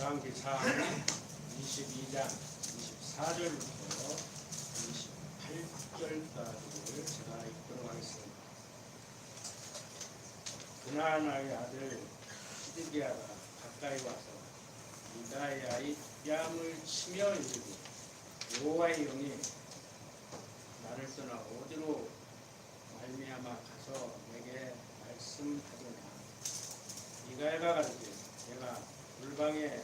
열왕기상 22장 24절부터 28절까지를 제가 읽도록 하겠습니다. 그나나의 아들 시드기야가 가까이 와서 미가야의 뺨을 치며 이르되 여호와의 영이 나를 떠나 어디로 말미암아 가서 내게 말씀하더냐. 미가야가 가르치되 내가 물방에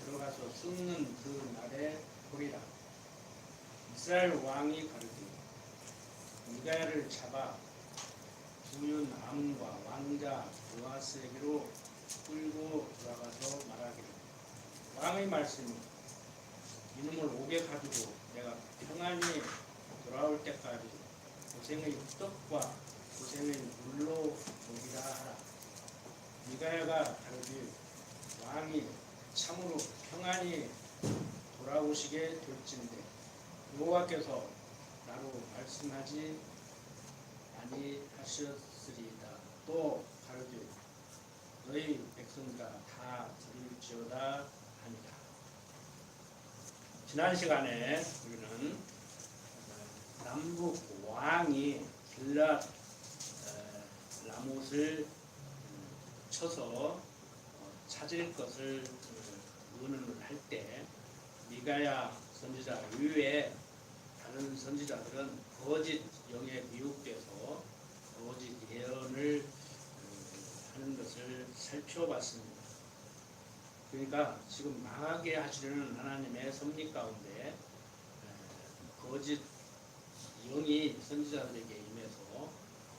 들어가서 숨는 그 날에 보리라. 이스라엘 왕이 가르치되 미가야를 잡아 부윤 암과 왕자 요아스에게로 끌고 돌아가서 말하기를 왕의 말씀이 이놈을 옥에 가두고 내가 평안히 돌아올 때까지 고생의 떡과 고생의 물로 먹이라 하라. 미가야가 가르치되 왕이 참으로 평안히 돌아오시게 될진데 여호와께서 나로 말씀하지 아니하셨으리이다. 또 가르치되 너희 백성들아 다 들을지어다 하니라. 지난 시간에 우리는 남북 왕이 길랏 라못을 쳐서 찾을 것을 의논을 할 때 미가야 선지자 이외에 다른 선지자들은 거짓 영에 미혹돼서 거짓 예언을 하는 것을 살펴봤습니다. 그러니까 지금 망하게 하시려는 하나님의 섭리 가운데 거짓 영이 선지자들에게 임해서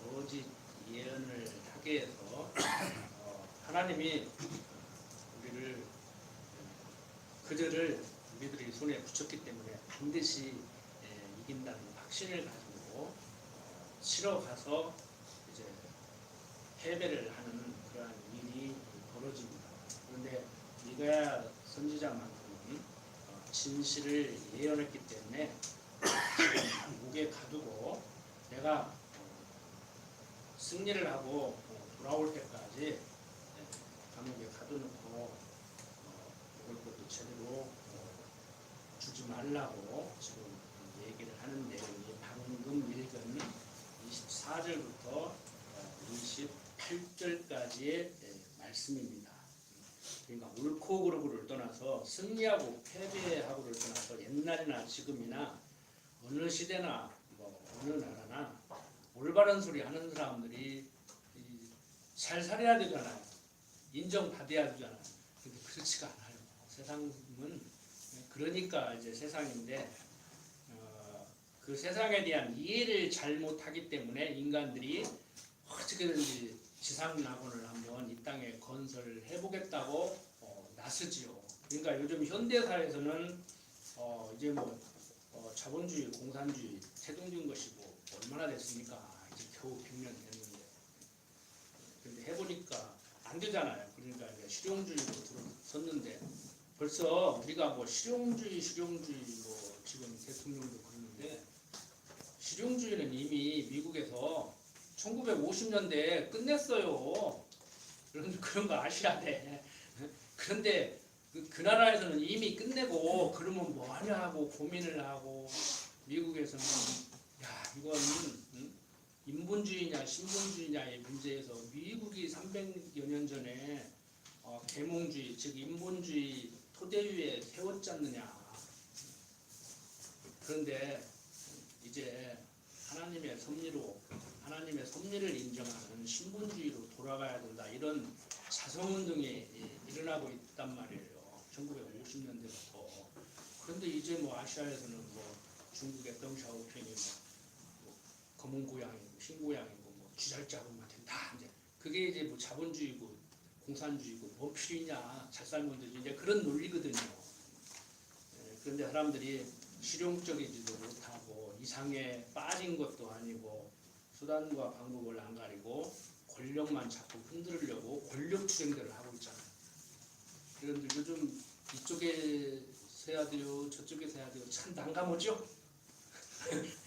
거짓 예언을 하게 해서 하나님이 그들을 우리들이 손에 붙였기 때문에 반드시 이긴다는 확신을 가지고 치러 가서 이제 패배를 하는 그러한 일이 벌어집니다. 그런데 미가야 선지자만큼은 진실을 예언했기 때문에 목에 가두고 내가 승리를 하고 돌아올 때까지 감옥에 가둬놓고 먹을 것도 제대로 주지 말라고 지금 얘기를 하는 내용이 방금 읽은 24절부터 28절까지의 말씀입니다. 그러니까 옳고 그르고를 떠나서 승리하고 패배하고를 떠나서 옛날이나 지금이나 어느 시대나 어느 나라나 올바른 소리 하는 사람들이 살살해야 되잖아요. 인정받아야 되잖아요. 근데 그렇지가 않아요. 세상은 그러니까 이제 세상인데 그 세상에 대한 이해를 잘못하기 때문에 인간들이 어떻게든지 지상낙원을 한번 이 땅에 건설을 해보겠다고 나서지요. 그러니까 요즘 현대사회에서는 이제 자본주의, 공산주의 태동된 것이고 얼마나 됐습니까? 이제 겨우 100년 됐는데. 근데 해보니까 안 되잖아요. 그러니까 이제 실용주의로 들어섰는데 벌써 우리가 실용주의 지금 대통령도 그러는데 실용주의는 이미 미국에서 1950년대에 끝냈어요. 그런 거 아셔야 돼. 그런데 그 나라에서는 이미 끝내고 그러면 뭐 하냐 하고 고민을 하고 미국에서는 이건 인본주의냐 신본주의냐의 문제에서 미국이 300여 년 전에 계몽주의 즉 인본주의 토대 위에 세웠지 않느냐. 그런데 이제 하나님의 섭리를 인정하는 신본주의로 돌아가야 된다. 이런 자성운동이 일어나고 있단 말이에요. 1950년대부터. 그런데 이제 아시아에서는 중국의 덩샤오핑이 검은 고양이고 흰고양이고 쥐잘짜고만 된다. 이제 그게 이제 자본주의고 공산주의고 뭐 필요냐 잘 살면 되지 이제 그런 논리거든요. 그런데 사람들이 실용적이지도 못하고 이상에 빠진 것도 아니고 수단과 방법을 안 가리고 권력만 자꾸 흔들으려고 권력 투쟁들을 하고 있잖아요. 그런데 요즘 이쪽에서 해야 돼요 저쪽에서 해야 돼요 참 난감하죠?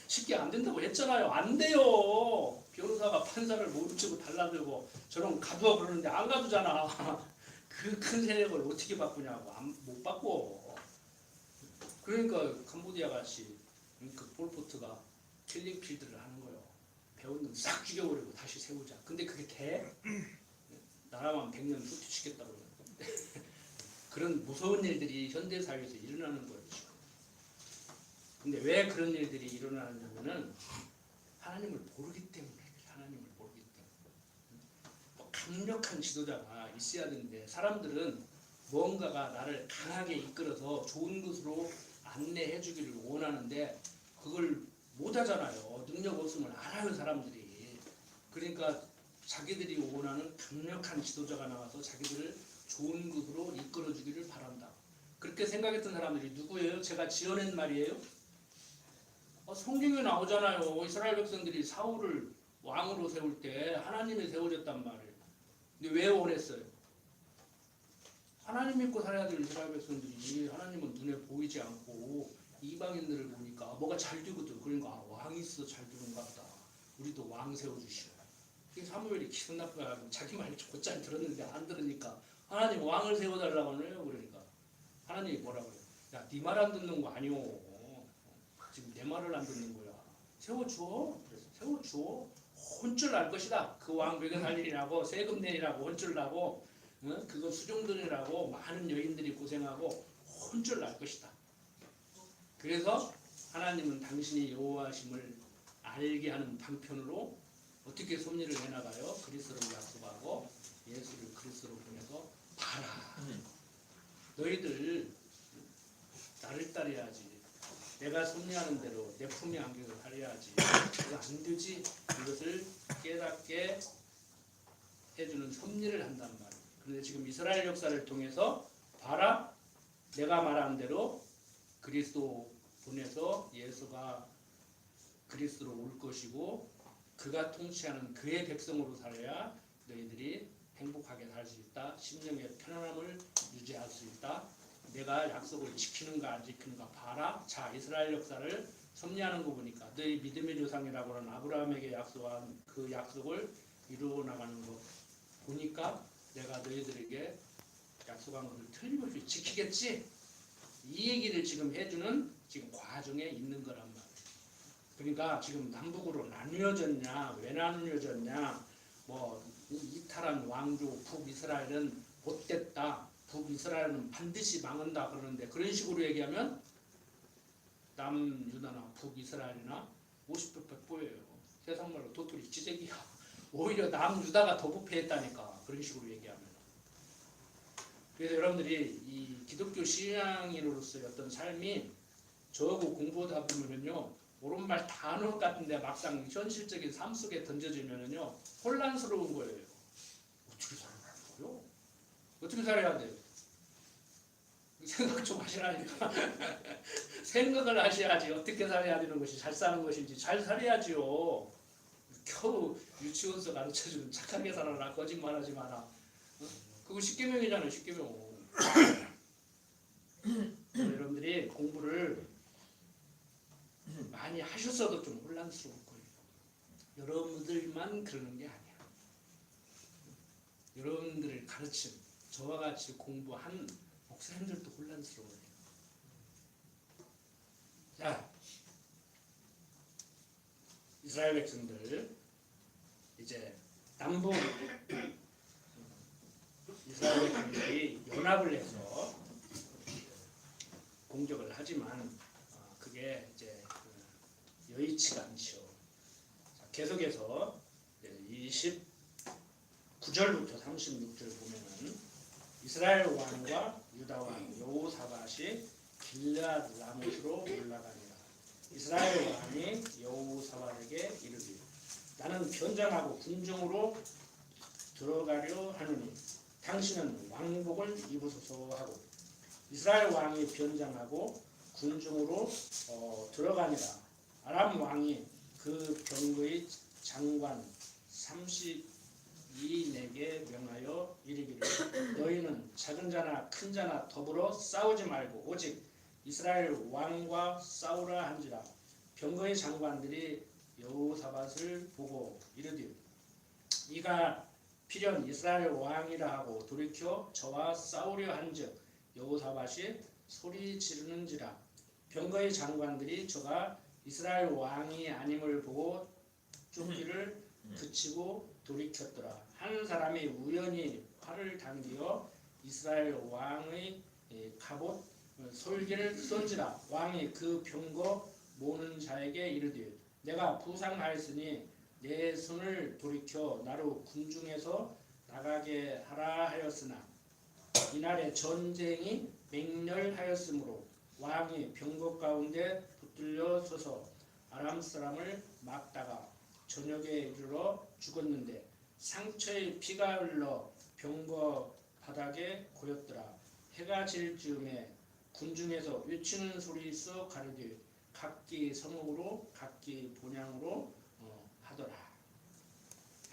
쉽게 안 된다고 했잖아요. 안 돼요. 변호사가 판사를 모르치고 달라들고 저런 가두어 그러는데 안 가두잖아. 그 큰 세력을 어떻게 바꾸냐고. 못 바꿔. 그러니까 캄보디아 같이 그 폴포트가 킬링 필드를 하는 거예요. 배운 놈 싹 죽여버리고 다시 세우자. 근데 그게 돼? 나라만 100년 후퇴시켰다고 그러는데 그런 무서운 일들이 현대사회에서 일어나는 거예요. 지금. 근데 왜 그런 일들이 일어나냐면은 하나님을 모르기 때문에. 하나님을 모르기 때문에. 또 강력한 지도자가 있어야 되는데 사람들은 무언가가 나를 강하게 이끌어서 좋은 것으로 안내해 주기를 원하는데 그걸 못 하잖아요. 능력 없음을 알아요, 사람들이. 그러니까 자기들이 원하는 강력한 지도자가 나와서 자기들을 좋은 것으로 이끌어 주기를 바란다. 그렇게 생각했던 사람들이 누구예요? 제가 지어낸 말이에요? 성경에 나오잖아요. 이스라엘 백성들이 사울을 왕으로 세울 때 하나님이 세워졌단 말이에요. 근데 왜 원했어요? 하나님 믿고 살아야 될 이스라엘 백성들이 하나님은 눈에 보이지 않고 이방인들을 보니까 뭐가 잘 되거든. 그러니까 왕이 있어 잘 되는가 보다. 우리도 왕 세워주시오. 사무엘이 기분 나쁘게 자기 말 곧잘 들었는데 안 들으니까 하나님 왕을 세워달라고 하네요. 그러니까 하나님이 뭐라고 그래요? 야, 네 말 안 듣는 거 아니오. 지금 내 말을 안 듣는 거야. 세워줘. 그래서 세워줘. 혼쭐 날 것이다. 그 왕벽에 살 일이라고 세금 내리라고 혼쭐 나고 그거 수종들이라고 많은 여인들이 고생하고 혼쭐 날 것이다. 그래서 하나님은 당신이 여호와심을 알게 하는 방편으로 어떻게 섭리를 해나가요? 그리스도를 약속하고 예수를 그리스도로 보내서 봐라. 너희들 나를 따라야지. 내가 섭리하는 대로 내 품에 안겨서 살아야지. 그거 안 되지. 이것을 깨닫게 해주는 섭리를 한단 말이에요. 그런데 지금 이스라엘 역사를 통해서 봐라. 내가 말한 대로 그리스도 보내서 예수가 그리스도로 올 것이고 그가 통치하는 그의 백성으로 살아야 너희들이 행복하게 살 수 있다. 심령의 편안함을 유지할 수 있다. 내가 약속을 지키는가 안 지키는가 봐라. 자, 이스라엘 역사를 섭리하는 거 보니까 너희 믿음의 조상이라고 하는 아브라함에게 약속한 그 약속을 이루어 나가는 거 보니까 내가 너희들에게 약속한 것을 틀림없이 지키겠지. 이 얘기를 지금 해주는 지금 과정에 있는 거란 말이에요. 그러니까 지금 남북으로 나뉘어졌냐, 왜 나뉘어졌냐, 뭐 이탈한 왕조 북이스라엘은 못됐다, 북이스라엘은 반드시 망한다 그러는데 그런 식으로 얘기하면 남유다나 북이스라엘이나 50배 100보예요. 세상 말로 도토리 지새끼야. 오히려 남유다가 더 부패했다니까 그런 식으로 얘기하면. 그래서 여러분들이 이 기독교 신앙인으로서의 어떤 삶이 저하고 공부하다 보면은요 옳은 말 다 하는 것 같은데 막상 현실적인 삶 속에 던져지면은요 혼란스러운 거예요. 어떻게 살아야 돼요? 어떻게 살아야 돼요? 생각 좀 하시라니까. 생각을 하셔야지 어떻게 살아야 되는 것이 잘 사는 것인지 잘 살아야지요. 겨우 유치원서 가르쳐주는 착하게 살아라 거짓말하지 마라. 그거 10계명이잖아요. 10계명. 여러분들이 공부를 많이 하셨어도 좀 혼란스러울 거예요. 여러분들만 그러는 게 아니야. 여러분들을 가르친 저와 같이 공부한 목사님들도 혼란스러워요. 자, 이스라엘 백성들 이제 남북 이스라엘 백성들이 연합을 해서 공격을 하지만 그게 이제 여의치가 않죠. 자, 계속해서 29절부터 36절 보면은 이스라엘 왕과 유다 왕 여호사밧이 길르앗 라못으로 올라가니라. 이스라엘 왕이 여호사밧에게 이르되 나는 변장하고 군중으로 들어가려 하노니 당신은 왕복을 입으소서 하고 이스라엘 왕이 변장하고 군중으로 들어가니라. 아람 왕이 그 병거의 장관 32내게 명하여 이르기를 너희는 작은 자나 큰 자나 더불어 싸우지 말고 오직 이스라엘 왕과 싸우라 한지라. 병거의 장관들이 여호사밧을 보고 이르되 이가 필연 이스라엘 왕이라 하고 돌이켜 저와 싸우려 한즉 여호사밧이 소리 지르는지라. 병거의 장관들이 저가 이스라엘 왕이 아님을 보고 쫓기를 그치고 돌이켰더라. 한 사람이 우연히 팔을 당기어 이스라엘 왕의 갑옷 솔기를 쏜지라. 왕이 그 병거 모는 자에게 이르되 내가 부상하였으니 내 손을 돌이켜 나로 군중에서 나가게 하라 하였으나 이날에 전쟁이 맹렬하였으므로 왕이 병거 가운데 붙들려 서서 아람 사람을 막다가 저녁에 이르러 죽었는데 상처에 피가 흘러 병거 바닥에 고였더라. 해가 질 즈음에 군중에서 외치는 소리 써 가르되 각기 성읍으로 각기 본향으로 하더라.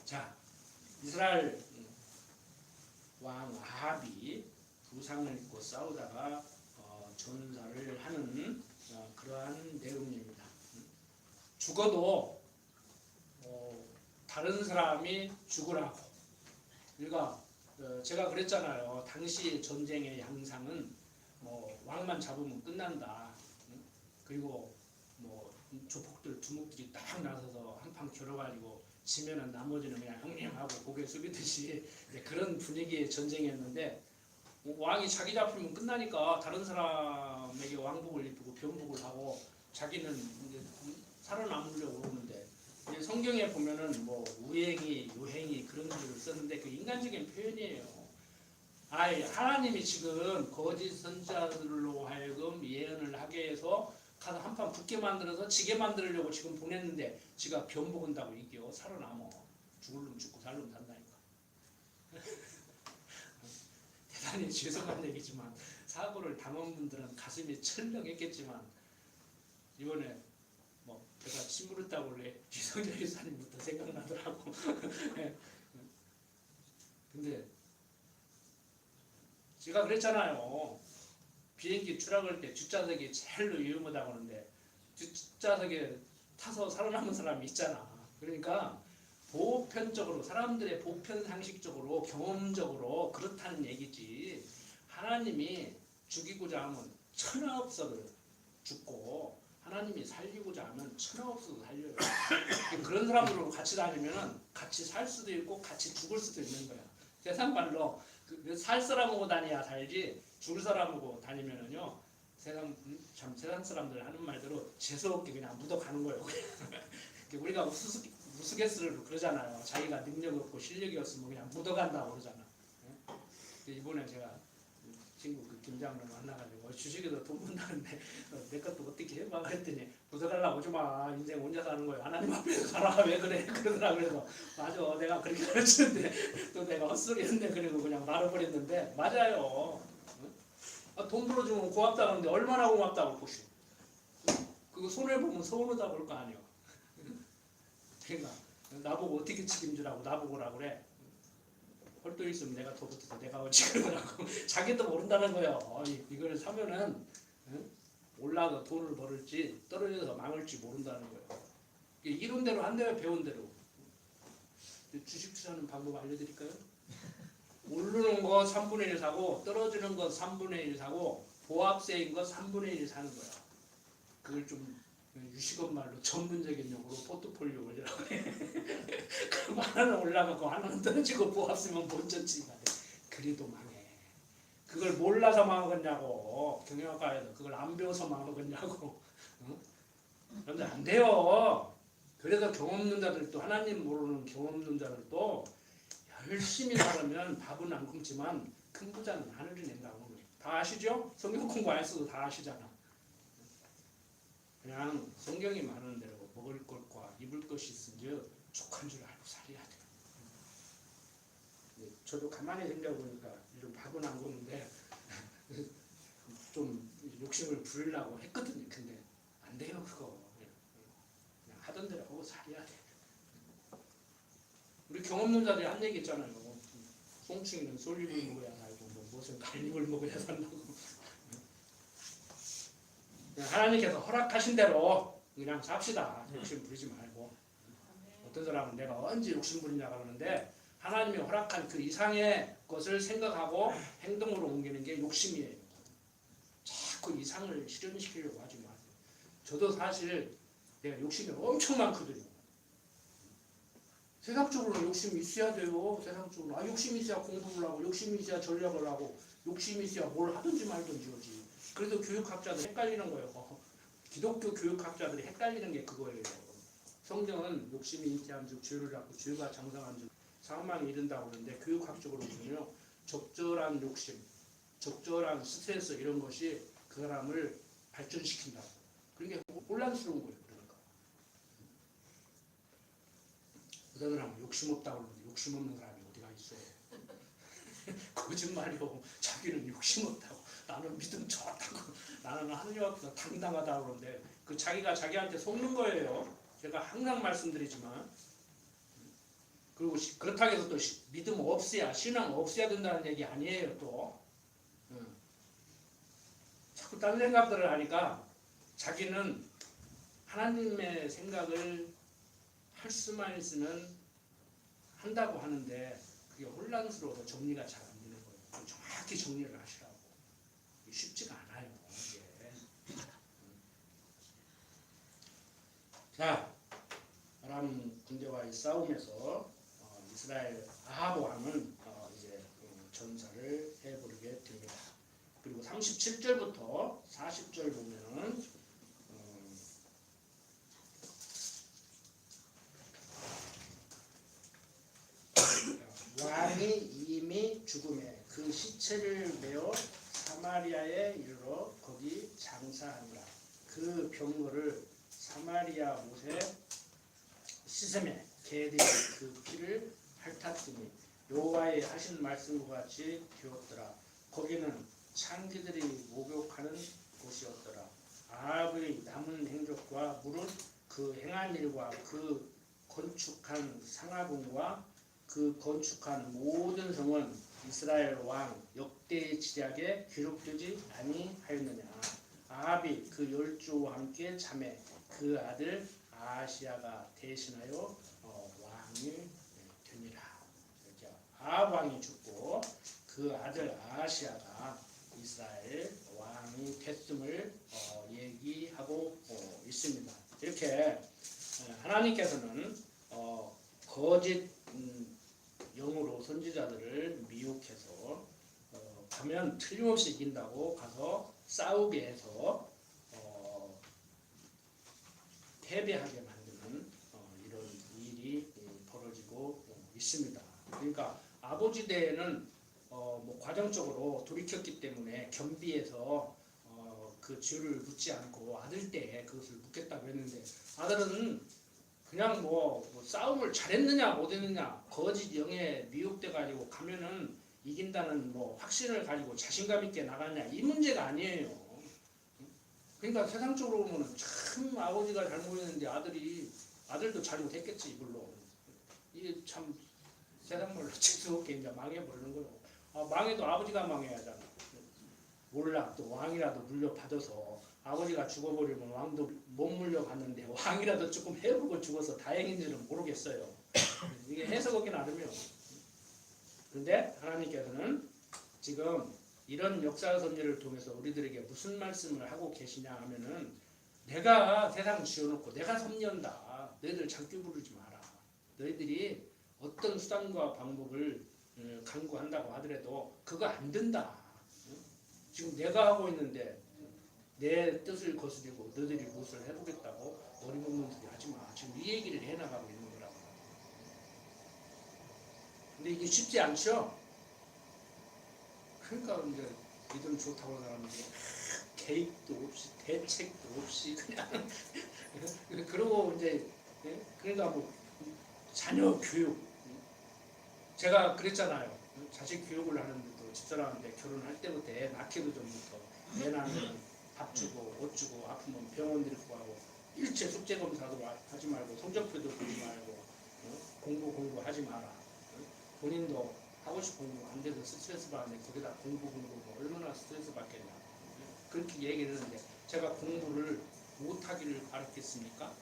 자, 이스라엘 왕 아합이 부상을 입고 싸우다가 전사를 하는 그러한 내용입니다. 죽어도 다른 사람이 죽으라고. 그러니까 제가 그랬잖아요. 당시 전쟁의 양상은 왕만 잡으면 끝난다. 그리고 조폭들 두목들이 딱 나서서 한판 겨뤄가지고 지면은 나머지는 그냥 형님하고 고개 숙이듯이 그런 분위기의 전쟁이었는데 왕이 자기 잡히면 끝나니까 다른 사람에게 왕복을 입히고 변복을 하고 자기는 이제 살아남으려고 그러는데 이제 성경에 보면은 우행이 요행이 그런 글을 썼는데 그 인간적인 표현이에요. 하나님이 지금 거짓 선자들로 하여금 예언을 하게 해서 가서 한판 붙게 만들어서 지게 만들려고 지금 보냈는데 지가 변복한다고 이겨 살아남어. 죽을 놈 죽고 살 놈 산다니까. 대단히 죄송한 얘기지만 사고를 당한 분들은 가슴이 철렁했겠지만 이번에 제가 침울했다고 원래 지성자 유사님부터 생각나더라고. 근데 제가 그랬잖아요. 비행기 추락할 때 뒷좌석이 제일로 위험하다고 하는데 뒷좌석에 타서 살아남은 사람이 있잖아. 그러니까 보편적으로 사람들의 보편 상식적으로 경험적으로 그렇다는 얘기지. 하나님이 죽이고자 하면 천하 없어도 죽고 하나님이 살리고자 하면 천하 없어도 살려요. 그런 사람들하고 같이 다니면 같이 살 수도 있고 같이 죽을 수도 있는 거야. 세상 말로 살 사람하고 다녀야 살지 죽을 사람하고 다니면은요 세상 사람들 하는 말대로 재수없게 그냥 묻어가는 거예요. 우리가 우스갯소리로 그러잖아요. 자기가 능력 없고 실력이 없으면 그냥 묻어간다고 그러잖아. 이번에 제가 친구 김장로 만나가지고 주식에서 돈 번다는데 내 것도 어떻게 해봐 했더니 묻어가려고 오지마. 인생 혼자 사는 거야. 하나님 앞에서 살아. 왜 그래? 그러더라. 그래서 맞아. 내가 그렇게 가르치는데 또 내가 헛소리 했네. 그리고 그냥 말아버렸는데 맞아요. 돈 벌어주면 고맙다 그러는데 얼마나 고맙다고 보시. 그거 손해보면 서운하다 그럴 거 아니야. 그러니까 나보고 어떻게 책임지라고 나보고 오라 그래. 헐도 있으면 내가 더 붙어서 내가 어찌 그러더라고. 자기도 모른다는 거예요. 이걸 사면은 올라가 돈을 벌을지 떨어져서 망할지 모른다는 거예요. 이룬 대로 한대요. 배운 대로. 주식 투자하는 방법 알려드릴까요? 오르는 거 3분의 1 사고 떨어지는 거 3분의 1 사고 보합세인 거 3분의 1 사는 거야. 그걸 좀 유식업 말로 전문적인 용어로 포트폴리오 올리라고 해. 그럼 하나는 올라가고 하나는 떨어지고 보합세면 본전치가 돼. 그래도 망해. 그걸 몰라서 망하겠냐고. 경영학과에서 그걸 안 배워서 망하겠냐고. 그런데 안 돼요. 그래서 경험 없는 자들도 하나님 모르는 경험 없는 자들도 열심히 살면 밥은 안 굶지만 큰 부자는 하늘이 낸다고 하는 거예요. 다 아시죠? 성경 공부 안 했어도 다 아시잖아. 그냥 성경이 말하는 대로 먹을 것과 입을 것이 있은즉 족한 줄 알고 살아야 돼요. 저도 가만히 생각해보니까 이런 밥은 안 굶는데 좀 욕심을 부리려고 했거든요. 근데 안 돼요. 그거 그냥 하던 대로 하고 살아야 돼. 우리 경험 없는 자들이 한 얘기 있잖아요. 송충이는 솔잎을 먹어야 살고 무슨 갈잎을 먹어야 산다고. 하나님께서 허락하신 대로 그냥 삽시다. 욕심 부리지 말고. 어떤 사람은 내가 언제 욕심 부리냐고 하는데 하나님이 허락한 그 이상의 것을 생각하고 행동으로 옮기는 게 욕심이에요. 자꾸 이상을 실현시키려고 하지 마세요. 저도 사실 내가 욕심이 엄청 많거든요. 세상적으로 욕심이 있어야 돼요. 세상적으로. 욕심이 있어야 공부를 하고, 욕심이 있어야 전략을 하고, 욕심이 있어야 뭘 하든지 말든지 하지. 그래서 교육학자들 헷갈리는 거예요. 기독교 교육학자들이 헷갈리는 게 그거예요. 성경은 욕심이 인태한즉 죄를 낳고 죄가 장성한즉 사망에 이른다고 하는데, 교육학적으로 보면 적절한 욕심, 적절한 스트레스 이런 것이 그 사람을 발전시킨다고. 그게 혼란스러운 거예요. 그러니까 어떤 사람은 욕심 없다고 그러는데 욕심 없는 사람이 어디가 있어요. 거짓말이요. 자기는 욕심 없다고, 나는 믿음 좋았다고, 나는 하느님 앞에서 당당하다고 그러는데 그 자기가 자기한테 속는 거예요. 제가 항상 말씀드리지만. 그리고 그렇다고 해서 또 믿음 없어야, 신앙 없어야 된다는 얘기 아니에요. 또 자꾸 딴 생각들을 하니까 자기는 하나님의 생각을 할 수만 있으면 한다고 하는데 그게 혼란스러워서 정리가 잘 안 되는 거예요. 정확히 정리를 하시라고. 쉽지가 않아요. 이게. 자, 아람 군대와의 싸움에서 이스라엘 아합 왕은 이제 전사를 해버리게 됩니다. 그리고 37절부터 40절 보면은 왕이 이미 죽음에 그 시체를 메어 사마리아에 이르러 거기 장사하니라. 그 병거를 사마리아 못에 시샘에 개들이 그 피를 핥았으니 여호와의 하신 말씀과 같이 되었더라. 거기는 창기들이 목욕하는 곳이었더라. 아합의 남은 행적과 무릇 그 행한 일과 그 건축한 상하궁과 그 건축한 모든 성은 이스라엘 왕 역대의 지략에 기록되지 아니하였느냐. 아합이 그 열조와 함께 잠에 그 아들 아하시야가 대신하여 왕이 되니라. 이렇게 아합 왕이 죽고 그 아들 아하시야가 이스라엘 왕이 됐음을 얘기하고 있습니다. 이렇게 하나님께서는 거짓 영으로 선지자들을 미혹해서 가면 틀림없이 이긴다고 가서 싸우게 해서 패배하게 만드는 이런 일이 벌어지고 있습니다. 그러니까 아버지 대에는 뭐 과정적으로 돌이켰기 때문에 겸비해서 그 죄를 묻지 않고 아들 때에 그것을 묻겠다고 했는데, 아들은 그냥 뭐 싸움을 잘했느냐 못했느냐 거짓 영에 미혹돼 가지고 가면은 이긴다는 뭐 확신을 가지고 자신감 있게 나가냐 이 문제가 아니에요. 그러니까 세상적으로 보면은 참 아버지가 잘못했는데 아들도 잘못했겠지 물론. 이게 참 세상 말로 재수없게 이제 망해버리는 거예요. 망해도 아버지가 망해야 하잖아. 몰라, 또 왕이라도 물려받아서 아버지가 죽어버리면 왕도 못 물려받는데 왕이라도 조금 해보고 죽어서 다행인지는 모르겠어요. 이게 해석하기 나름이요. 그런데 하나님께서는 지금 이런 역사 섭리를 통해서 우리들에게 무슨 말씀을 하고 계시냐 하면은, 내가 세상 지어놓고 내가 섭리한다. 너희들 장기 부르지 마라. 너희들이 어떤 수단과 방법을 강구한다고 하더라도 그거 안 된다. 지금 내가 하고 있는데 내 뜻을 거스리고 너희들이 무엇을 해보겠다고 어리석는 소리 하지 마. 지금 이 얘기를 해나가고 있는 거라고. 근데 이게 쉽지 않죠? 그러니까 이제 믿음 좋다고 하는 사람들이 계획도 없이 대책도 없이 그냥 그러고 이제 그러니까 뭐 자녀 교육, 제가 그랬잖아요. 자식 교육을 하는데도 집사람한테 결혼할 때부터 애 낳기도 전부터 애 낳으면 밥 주고 옷 주고 아프면 병원 데리고 가고 일체 숙제 검사도 하지 말고 성적표도 보지 말고 공부하지 마라. 본인도 하고 싶은 공부 안 돼서 스트레스 받는데 거기다 공부 얼마나 스트레스 받겠냐. 그렇게 얘기를 했는데 제가 공부를 못하기를 바랐겠습니까?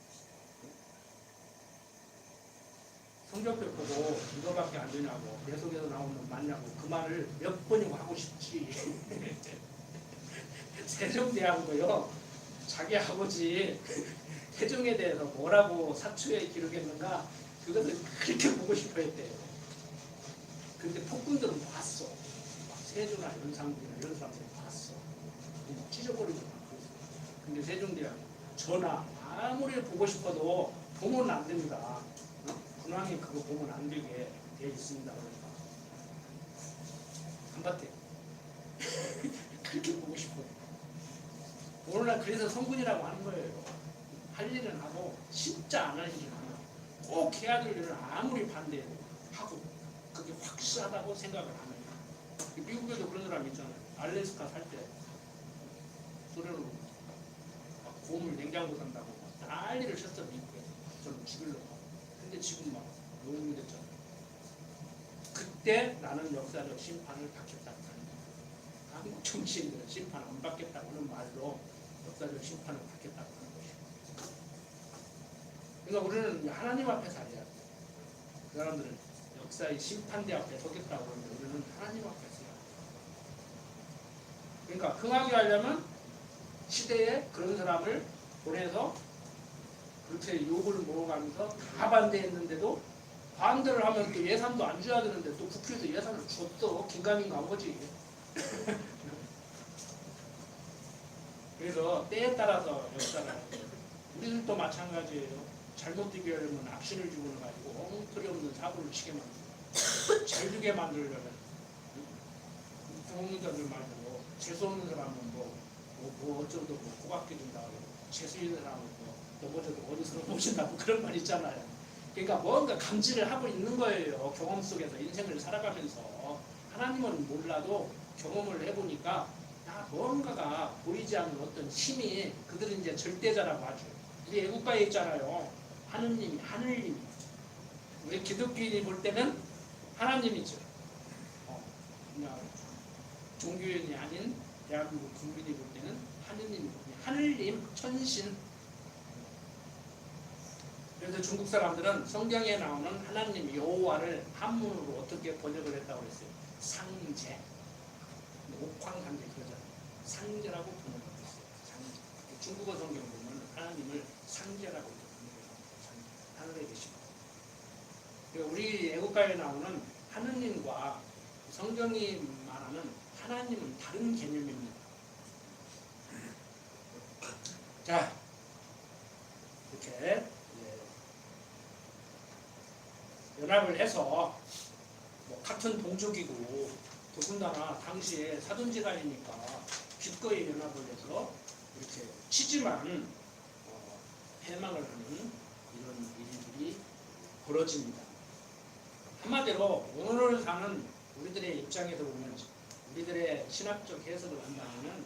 성적표 보고 이거밖에 안 되냐고 내 속에서 나오는 맞냐고 그 말을 몇 번이고 하고 싶지. 세종대왕도요 자기 아버지 태종에 대해서 뭐라고 사초에 기록했는가 그것을 그렇게 보고 싶어 했대요. 근데 폭군들은 봤어. 막 세조나 연산군이나 이런 사람들은 봤어. 찢어버리고 막 그랬어. 근데 세종대왕 전하 아무리 보고 싶어도 보면 안 됩니다. 어? 군왕이 그거 보면 안 되게 돼 있습니다. 그러니까 안 봤대. 그렇게 보고 싶어. 오늘날 그래서 성군이라고 하는 거예요. 할 일은 하고 진짜 안 할 일은 안 하고 꼭 해야 될 일은 아무리 반대해도 하고 그게 확실하다고 생각을 안 해요. 미국에도 그런 사람 있잖아요. 알래스카 살 때 소련으로 막 고물 냉장고 산다고 막 난리를 쳤어 미국에서. 저는 죽이려고. 근데 지금 막 노동이 됐잖아요. 그때 나는 역사적 심판을 받겠다고 하는 거예요. 한국 정치인들은 심판 안 받겠다고 하는 말로 역사적 심판을 받겠다고 하는 것이고. 그러니까 우리는 하나님 앞에 살아야 돼요. 그 사람들은 역사의 심판대 앞에 서겠다고 하는데 우리는 하나님 앞에 서야 돼요. 그러니까 흥하게 하려면 시대에 그런 사람을 보내서 그렇게 욕을 먹어가면서 다 반대했는데도 반대를 하면 또 예산도 안 줘야 되는데 또 국회에서 예산을 줬어. 긴가민가 한 거지. 그래서 때에 따라서 역사를 우리들도 마찬가지예요. 잘못되게 하려면 악신을 집어넣어가지고 엉터리 없는 사고를 치게 만들고 잘 되게 만들려면 부모님들 말대로 재수없는 사람은 뭐 어쩌고도 뭐 고맙게 준다고 재수 있는 사람은 뭐 넘어져도 어디서 넘어진다고 그런 말 있잖아요. 그러니까 뭔가 감지를 하고 있는 거예요. 경험 속에서 인생을 살아가면서 하나님은 몰라도 경험을 해보니까 뭔가가 보이지 않는 어떤 힘이 그들은 이제 절대자라고 하죠. 우리 애국가에 있잖아요. 하느님이 하늘님이 우리 기독교인이 볼 때는 하나님이죠. 그냥 종교인이 아닌 대한민국 국민이 볼 때는 하느님, 하늘님, 천신. 그래서 중국 사람들은 성경에 나오는 하나님 여호와를 한문으로 어떻게 번역을 했다고 그랬어요? 상제. 옥황상제 그러잖아요. 상제라고 번역을 했어요. 상제. 중국어 성경 보면 하나님을 상제라고 번역해요. 하늘에 계시고. 우리 애국가에 나오는 하느님과 성경이 말하는 하나님은 다른 개념입니다. 자, 이렇게 연합을 해서 뭐 같은 동족이고 더군다나 당시에 사돈지간이니까 기꺼이 연합을 해서 이렇게 치지만 패망을 하는 이런 일들이 벌어집니다. 한마디로 오늘 사는 우리들의 입장에서 보면 우리들의 신학적 해석을 한다면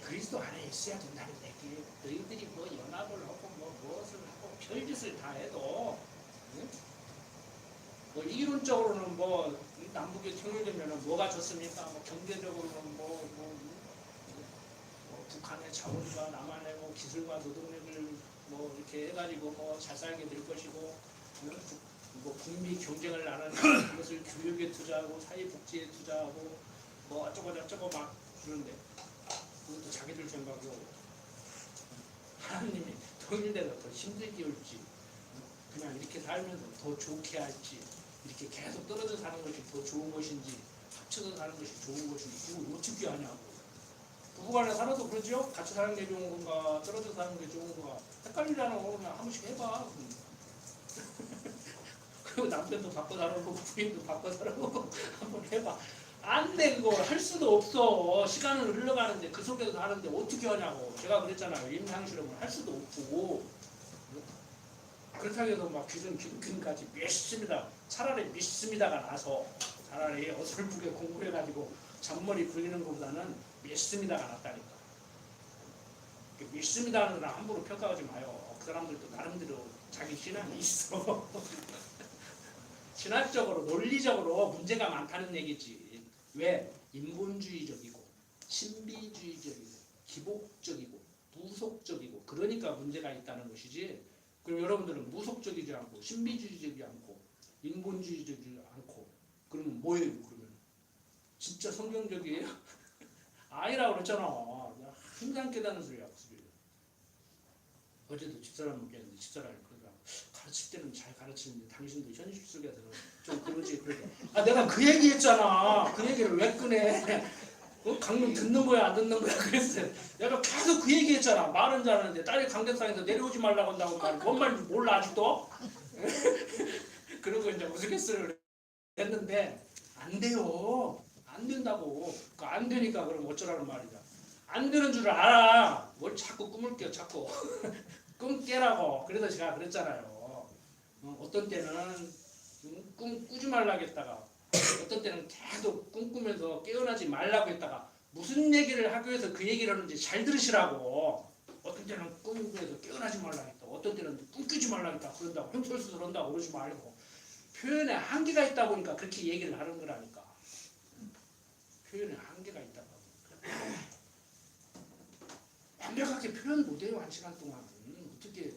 그리스도 안에 있어야 된다는 얘기예요. 너희들이 뭐 연합을 하고 뭐 무엇을 하고 별짓을 다 해도 응? 뭐 이론적으로는 뭐 남북이 통일되면 뭐가 좋습니까? 뭐 경제적으로는 뭐 북한의 자원과 남한의 뭐 기술과 노동력을 뭐 이렇게 해가지고 뭐 잘 살게 될 것이고 뭐 국미 경쟁을 나누는 그것을 교육에 투자하고 사회복지에 투자하고 뭐 어쩌고 막 그런데 그것도 자기들 생각이고 하나님이 통일돼서 더 힘들게 올지 그냥 이렇게 살면서 더 좋게 할지 이렇게 계속 떨어져 사는 것이 더 좋은 것인지 합쳐서 사는 것이 좋은 것인지 그걸 어떻게 하냐고. 부부간에 살아도 그러죠? 같이 사는 게 좋은 건가 떨어져 사는 게 좋은 건가 헷갈리잖아. 그냥 한 번씩 해봐. 그리고 남편도 바꿔 살아보고 부인도 바꿔 살아보고 한번 해봐. 안 돼. 그거 할 수도 없어. 시간은 흘러가는데 그 속에서 사는데 어떻게 하냐고. 제가 그랬잖아요. 임상실험을 할 수도 없고 그렇다고 해서 막 기독교인까지 믿습니다. 차라리 믿습니다가 나서 차라리 어설프게 공부해가지고 잔머리 굴리는 것보다는 믿습니다가 낫다니까. 믿습니다 하는 사람 함부로 평가하지 마요. 그 사람들도 나름대로 자기 신앙이 있어. 신학적으로 논리적으로 문제가 많다는 얘기지. 왜? 인본주의적이고 신비주의적이고 기복적이고 무속적이고 그러니까 문제가 있다는 것이지. 그럼 여러분들은 무속적이지 않고 신비주의적이지 않고 인본주의적이지 않고. 그러면 뭐예요? 그러면 진짜 성경적이에요? 아니라고 그랬잖아. 항상 깨닫는 소리야. 그 소리. 어제도 집사람 먹겠는데 집사람이 그러더라고. 가르칠 때는 잘 가르치는데 당신도 현실 속에서는 좀 그러지. 그래도 내가 그 얘기했잖아. 그 얘기를 왜 꺼내? 강릉 듣는 거야 안 듣는 거야? 그랬어요. 내가 계속 그 얘기했잖아. 말은 잘하는데 딸이 강대상에서 내려오지 말라고 한다고 말. 뭔 말인지 몰라 아직도? 그러고 이제 우스갯소리를 했는데 안 돼요. 안 된다고. 안 되니까 그럼 어쩌라는 말이야. 안 되는 줄 알아. 뭘 자꾸 꿈을 껴 자꾸. 꿈 깨라고. 그래서 제가 그랬잖아요. 어떤 때는 꿈 꾸지 말라고 했다가 어떤 때는 계속 꿈꾸면서 깨어나지 말라고 했다가 무슨 얘기를 하기 위해서 그 얘기를 하는지 잘 들으시라고. 어떤 때는 꿈꾸면서 깨어나지 말라고 했다. 어떤 때는 꿈꾸지 말라고 했다. 그런다고 횡설수설 한다고 그러지 말고 표현에 한계가 있다 보니까 그렇게 얘기를 하는 거라니까. 표현에 한계가 있다고. 완벽하게 표현 못해요. 1시간 동안. 어떻게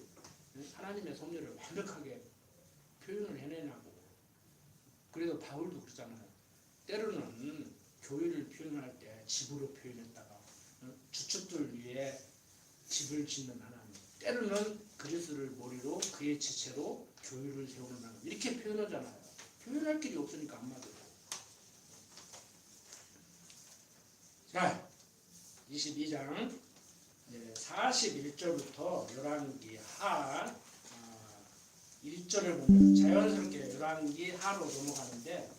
하나님의 섭리를 완벽하게 표현을 해내냐고. 그래도 바울도 그러잖아요. 때로는 교회를 표현할 때 집으로 표현했다가 주축들 위에 집을 짓는 하나님, 때로는 그리스도를 머리로 그의 지체로 교회를 세우는 하나님, 이렇게 표현하잖아요. 표현할 길이 없으니까 안 맞아요. 자, 22장 41절부터 열왕기 하 1절을 보면 자연스럽게 열왕기 하로 넘어가는데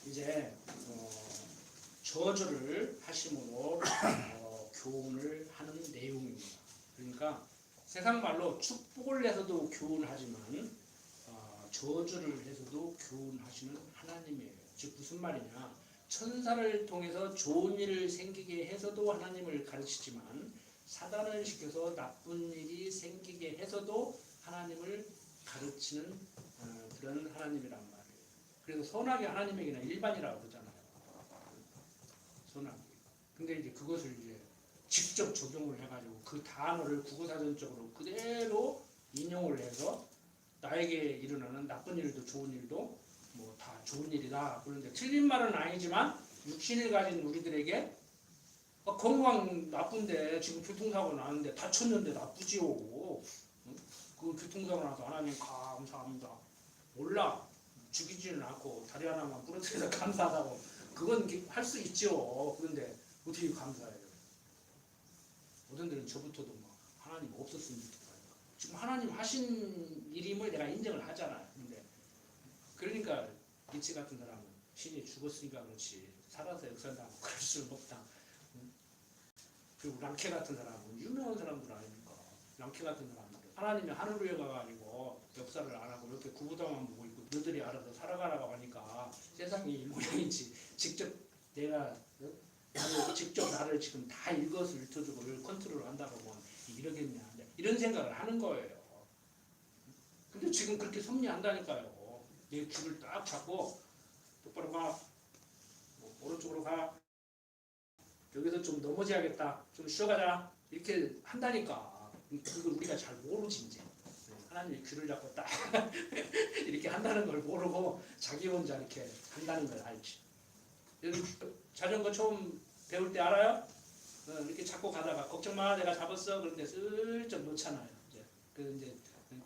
이제 저주를 하심으로 교훈을 하는 내용입니다. 그러니까 세상 말로 축복을 해서도 교훈하지만 저주를 해서도 교훈하시는 하나님이에요. 즉 무슨 말이냐? 천사를 통해서 좋은 일을 생기게 해서도 하나님을 가르치지만 사단을 시켜서 나쁜 일이 생기게 해서도 하나님을 가르치는 그런 하나님이란 말이에요. 그래서 선악이 하나님에게는 일반이라고 그러잖아요. 선악. 근데 이제 그것을 이제 직접 적용을 해가지고 그 단어를 국어사전적으로 그대로 인용을 해서 나에게 일어나는 나쁜 일도 좋은 일도 뭐 다 좋은 일이다. 그런데 틀린 말은 아니지만 육신을 가진 우리들에게 건강 나쁜데 지금 교통사고 나는데 다쳤는데 나쁘지요. 그 교통사고 나서 하나님 감사합니다. 몰라. 죽이지는 않고 다리 하나만 부러뜨려서 감사하다고. 그건 할 수 있죠. 그런데 어떻게 감사해요? 어떤 데는 저부터도 막 하나님 없었으면 좋겠다. 지금 하나님 하신 일임을 내가 인정을 하잖아요. 근데 그러니까 니체 같은 사람은 신이 죽었으니까 그렇지 살아서 역사한다고 그럴 수는 없다. 그리고 랑케 같은 사람은 유명한 사람들 아닙니까? 랑케 같은 사람들 하나님이 하늘에 가가지고 역사를 안 하고 이렇게 구부당만 보고 있고 너들이 알아서 살아가라고 하니까 세상이 이 모양이지. 직접 내가 직접 나를 지금 다 일거수일투족을 컨트롤 한다고 보면 이러겠냐 이런 생각을 하는 거예요. 근데 지금 그렇게 섭리한다니까요. 내 줄을 딱 잡고 똑바로 가, 오른쪽으로 가, 여기서 좀 넘어져야겠다, 좀 쉬어가자 이렇게 한다니까. 그걸 우리가 잘 모르지 이제. 하나님이 귀를 잡고 딱 이렇게 한다는 걸 모르고 자기 혼자 이렇게 한다는 걸 알지. 자전거 처음 배울 때 알아요? 이렇게 잡고 가다가 걱정 마 내가 잡았어 그런데 슬쩍 놓잖아요. 이제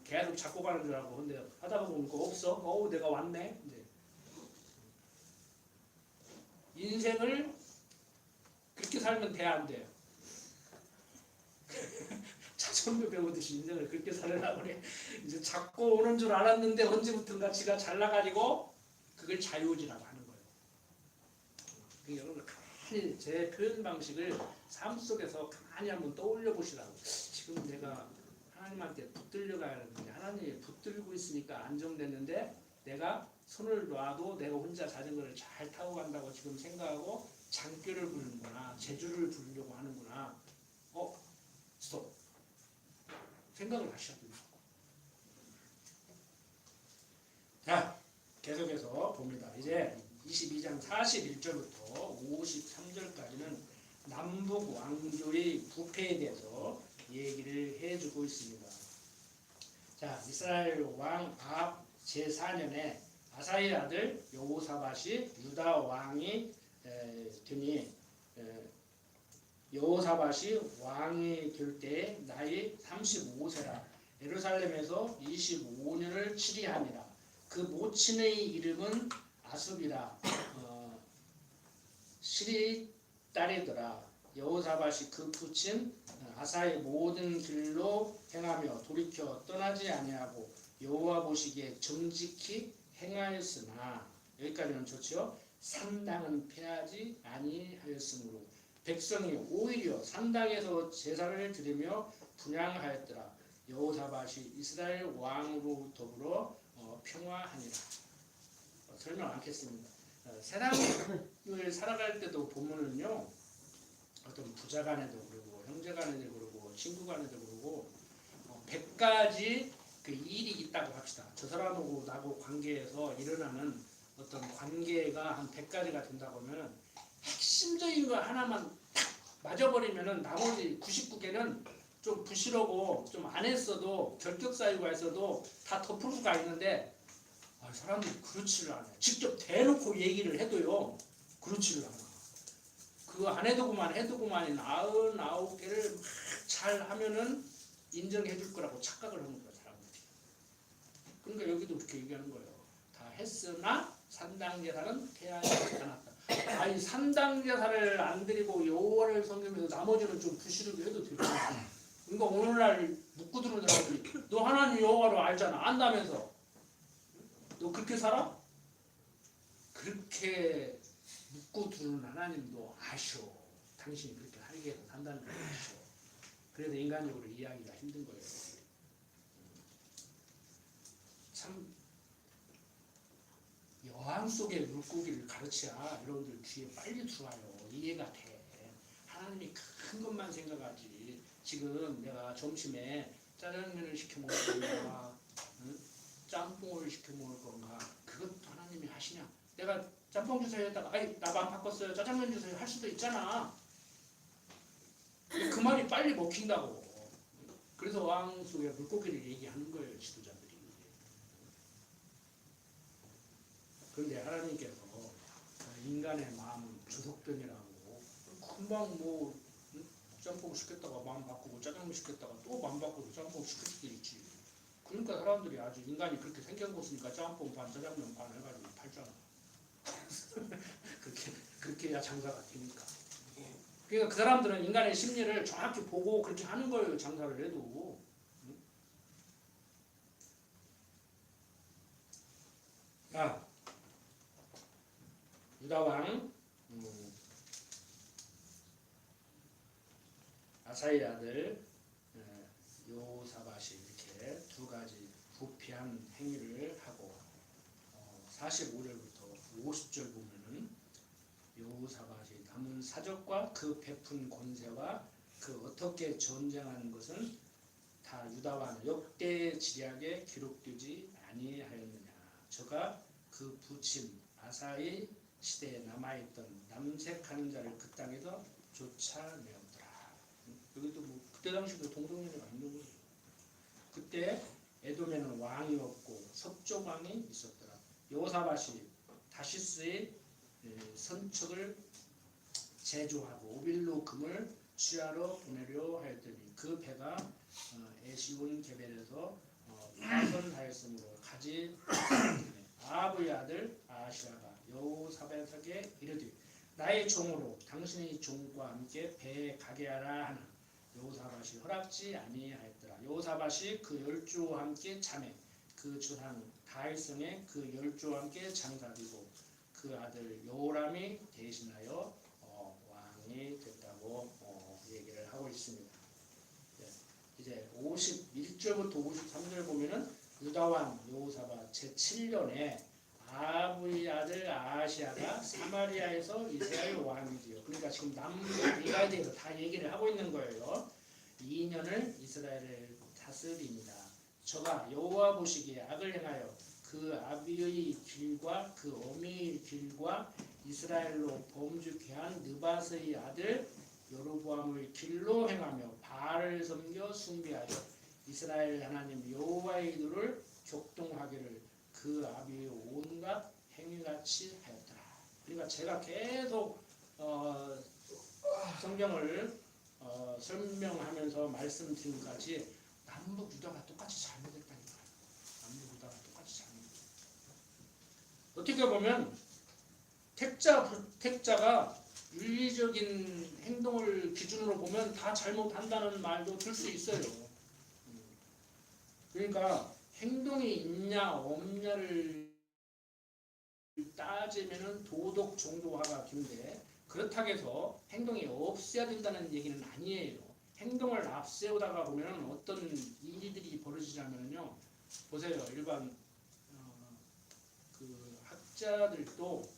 계속 잡고 가는 줄 알고 근데 하다 보면 그거 없어. 내가 왔네. 이제 인생을 그렇게 살면 돼 안 돼요? 자전거 배우듯이 인생을 그렇게 살으려고 그래. 이제 잡고 오는 줄 알았는데 언제부턴가 지가 잘나가지고 그걸 자유지라고 하는 거예요. 그러니까 여러분 가만히 제 표현 방식을 삶 속에서 가만히 한번 떠올려 보시라고. 지금 내가 하나님한테 붙들려가야 하는데 하나님이 붙들고 있으니까 안정됐는데 내가 손을 놔도 내가 혼자 자전거를 잘 타고 간다고 지금 생각하고 장교를 부르는구나, 제주를 부르려고 하는구나. 스톱. 생각을 하셔야 됩니다. 자, 계속해서 봅니다. 이제 22장 41절부터 53절까지는 남북 왕조의 부패에 대해서 얘기를 해주고 있습니다. 자, 이스라엘 왕 아합 제4년에 아사의 아들 여호사밧이 유다 왕이 되니 여호사밧이 왕이 될 때에 나이 35세라 예루살렘에서 25년을 치리하니라. 그 모친의 이름은 아숲이라 시리 딸이더라. 여호사밧이 그 부친 아사의 모든 길로 행하며 돌이켜 떠나지 아니하고 여호와 보시기에 정직히 행하였으나 여기까지는 좋죠. 산당은 패하지 아니하였으므로 백성이 오히려 산당에서 제사를 드리며 분향하였더라. 여호사밧이 이스라엘 왕으로 더불어 평화하니라. 설명 않겠습니다. 세상을 살아갈 때도 보면은요, 어떤 부자 간에도 그러고 형제 간에도 그러고 친구 간에도 그러고 100가지 그 일이 있다고 합시다. 저 사람하고 나하고 관계에서 일어나는 어떤 관계가 한 100가지가 된다고 하면 핵심적인 거 하나만 딱 맞아버리면은 나머지 99개는 좀 부실하고 좀 안 했어도 결격 사유가 있어도 다 덮을 수가 있는데 사람들이 그렇지를 않아요. 직접 대놓고 얘기를 해도요 그렇지를 않아. 그 안 해도구만 해도구만이 99개를 잘 하면은 인정해 줄 거라고 착각을 하는 거야 사람들이. 그러니까 여기도 그렇게 얘기하는 거예요. 다 했으나 산당제사는 패하지 않았다. 아니 산당제사를 안 드리고 여호와를 섬기면서 나머지는 좀 부실하게 해도 되잖아. 그러니까 오늘날 묻고 들어오는 사람들이 너 하나님 여호와를 알잖아. 안다면서 너 그렇게 살아? 그렇게 묻고 들어오는 하나님도 아셔. 당신이 그렇게 하게 해서 산다는 걸 아셔. 그래서 인간적으로 이해하기가 힘든 거예요. 참 여왕 속의 물고기를 가르쳐야 여러분들 귀에 빨리 들어와요. 이해가 돼. 하나님이 큰 것만 생각하지. 지금 내가 점심에 짜장면을 시켜 먹을 건가, 짬뽕을 시켜 먹을 건가, 그것도 하나님이 하시냐? 내가 짬뽕 주세요 했다가 아이 나 마음 바꿨어요 짜장면 주세요 할 수도 있잖아. 그 말이 빨리 먹힌다고. 그래서 왕 속의 물고기를 얘기하는 거예요 지도자들이. 그런데 하나님께서 인간의 마음은 주석변이라고 금방 뭐 짬뽕 시켰다가 마음 바꾸고 짜장면 시켰다가 또 마음 바꾸고 짬뽕 시킬 수도 있지. 그러니까 사람들이 아주 인간이 그렇게 생겨봤으니까 짬뽕 반 짜장면 반 해가지고 팔잖아. 그렇게 해야 장사가 되니까. 그러니까 그 사람들은 인간의 심리를 정확히 보고 그렇게 하는 거예요 장사를 해도. 자, 유다왕 아사의 아들 여호사밧이 이렇게 두 가지 부패한 행위를 하고 45절부터 50절 보면은 여호사밧이 남은 사적과 그 베푼 권세와 그 어떻게 전쟁한 것은 다 유다왕 역대 지략에 기록되지 아니하였느냐. 저가 그 부친 아사의 시대에 남아있던 남색하는 자를 그 땅에서 쫓아내었더라. 여기도 뭐 그때 당시도 동성연애가 있는 거예요. 그때 에돔에는 왕이 없고 석조왕이 있었더라. 여호사밧이 다시스의 선척을 제조하고 오빌로 금을 취하러 보내려 하였더니 그 배가 에시온 게벨에서 파선하였으므로 가지 아합의 아들 아시아가 여호사밧에게 이르되 나의 종으로 당신의 종과 함께 배에 가게 하라 하나 여호사밧이 허락지 아니하였더라. 여호사밧이 그 열조와 함께 자매 그 조상 다윗성에 그 열조와 함께 장사되고 그 아들 요람이 대신하여 왕이 됐다고 얘기를 하고 있습니다. 이제 51절부터 53절 보면은 유다왕 여호사밧 제7년에 아합의 아들 아하시아가 사마리아에서 이스라엘 왕이 되어 그러니까 지금 남미가에 대해서 다 얘기를 하고 있는 거예요. 2년을 이스라엘을 다스립니다. 저가 여호와 보시기에 악을 행하여 그 아비의 길과 그 어미의 길과 이스라엘로 범죄케 한 느밧의 아들 여로보암의 길로 행하며 바알을 섬겨 숭배하여 이스라엘 하나님 여호와의 이들을 격동하기를 그 아비의 온갖 행위같이 하였더라. 그러니까 제가 계속 성경을 설명하면서 말씀드린 것 같이 남북 유다가 똑같이 잘못했다니까요. 남북 유다가 똑같이 잘못했다. 어떻게 보면 택자, 불택자가 윤리적인 행동을 기준으로 보면 다 잘못한다는 말도 들 수 있어요. 그러니까 행동이 있냐 없냐를 따지면은 도덕 정도화가 긴데 그렇다고 해서 행동이 없어야 된다는 얘기는 아니에요. 행동을 앞세우다가 보면 어떤 일들이 벌어지냐면요. 보세요. 일반 그 학자들도